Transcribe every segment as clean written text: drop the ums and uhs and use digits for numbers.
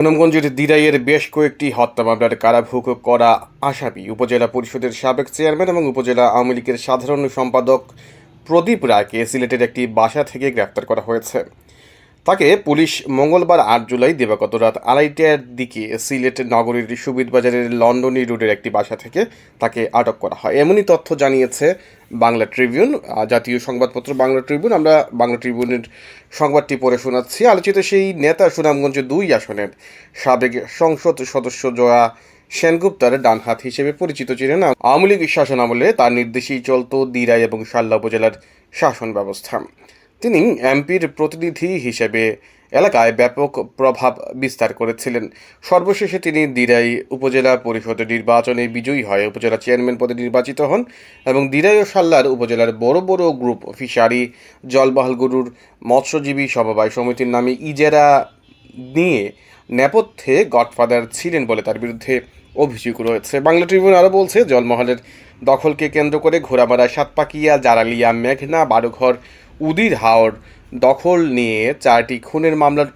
সুনামগঞ্জের দিরাইয়ের বেশ কয়েকটি হত্যা মামলার কারাভোগ করা আসামি উপজেলা পরিষদের সাবেক চেয়ারম্যান এবং উপজেলা আওয়ামী লীগের সাধারণ সম্পাদক প্রদীপ রায়কে সিলেটের একটি বাসা থেকে গ্রেপ্তার করা হয়েছে। তাকে পুলিশ মঙ্গলবার ৮ জুলাই দিবাগত রাত ২:৩০টার দিকে সিলেট নগরীর সুবিধবাজারের লন্ডনী রোডের একটি বাসা থেকে তাকে আটক করা হয়, এমনই তথ্য জানিয়েছে বাংলা ট্রিবিউন, জাতীয় সংবাদপত্র বাংলা ট্রিবিউন। আমরা বাংলা ট্রিবিউনের সংবাদটি পড়ে শোনাচ্ছি। আলোচিত সেই নেতা সুনামগঞ্জ ২ আসনের সাবেক সংসদ সদস্য জয়া সেনগুপ্তার ডানহাত হিসেবে পরিচিত ছিলেন। আওয়ামী লীগ শাসন আমলে তার নির্দেশেই চলত দিরাই এবং শাল্লা উপজেলার শাসন ব্যবস্থা। তিনি এমপির প্রতিনিধি হিসেবে এলাকায় ব্যাপক প্রভাব বিস্তার করেছিলেন। সর্বশেষে তিনি দিরাই উপজেলা পরিষদের নির্বাচনে বিজয়ী হয়ে উপজেলা চেয়ারম্যান পদে নির্বাচিত হন এবং দিরাই ও শাল্লার উপজেলার বড় বড় গ্রুপ ফিশারি, জলবহাল গরুর মৎস্যজীবী সমবায় সমিতির নামে ইজারা নিয়ে নেপথ্যে গডফাদার ছিলেন বলে তার বিরুদ্ধে অভিযোগ রয়েছে। বাংলা ট্রিবিউন আরও বলছে, জলমহলের দখলকে কেন্দ্র করে ঘোড়ামারা, সাতপাকিয়া, জারালিয়া, মেঘনা, বারোঘর, উদির হাওর দখল নিয়ে 4টি খুনের মামলার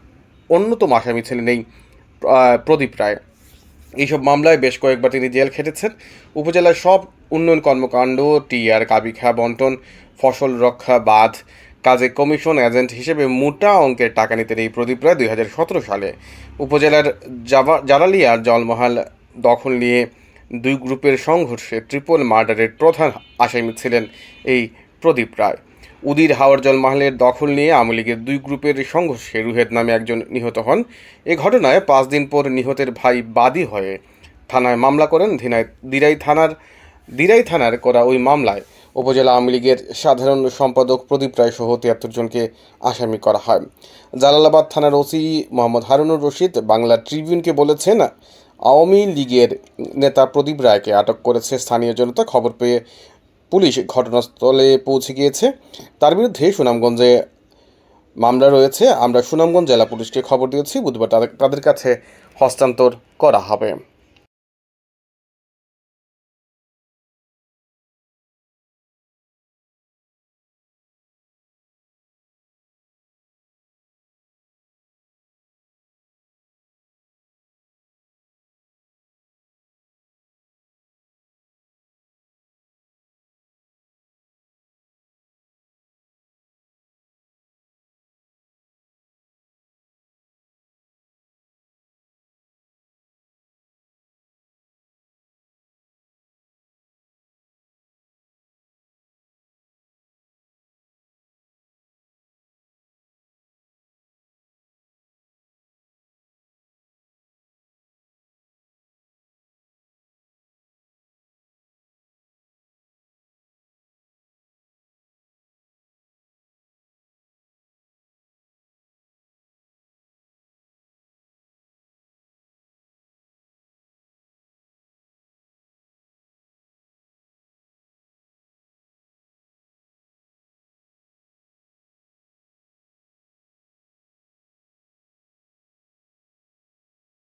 অন্যতম আসামি ছিলেন এই প্রদীপ রায়। এইসব মামলায় বেশ কয়েকবার তিনি জেল খেটেছেন। উপজেলার সব উন্নয়ন কর্মকাণ্ড, টিআর, কাবিখা বন্টন, ফসল রক্ষা, বাঁধ কাজে কমিশন এজেন্ট হিসেবে মোটা অঙ্কের টাকা নিতেন এই প্রদীপ রায়। 2017 সালে উপজেলার জারালিয়ার জলমহাল দখল নিয়ে 2 গ্রুপের সংঘর্ষে ট্রিপল মার্ডারের প্রধান আসামি ছিলেন এই প্রদীপ রায়। উদির হাওর জলমহলের দখল নিয়ে আওয়ামী লীগের 2 গ্রুপের সংঘর্ষে রুহেদ নামে একজন নিহত হন। এ ঘটনায় 5 দিন পর নিহতের ভাই বাদী হয়ে থানায় মামলা করেন। দিরাই থানার করা ওই মামলায় উপজেলা আওয়ামী লীগের সাধারণ সম্পাদক প্রদীপ রায় সহ 73 জনকে আসামি করা হয়। জালালাবাদ থানার ওসি মোহাম্মদ হারুনুর রশিদ বাংলা ট্রিবিউনকে বলেছেন, আওয়ামী লীগের নেতা প্রদীপ রায়কে আটক করেছে স্থানীয় জনতা। খবর পেয়ে পুলিশ ঘটনাস্থলে পৌঁছে গিয়েছে। তার বিরুদ্ধে সুনামগঞ্জে মামলা রয়েছে। আমরা সুনামগঞ্জ জেলা পুলিশকে খবর দিয়েছি, বুধবার তাদের কাছে হস্তান্তর করা হবে।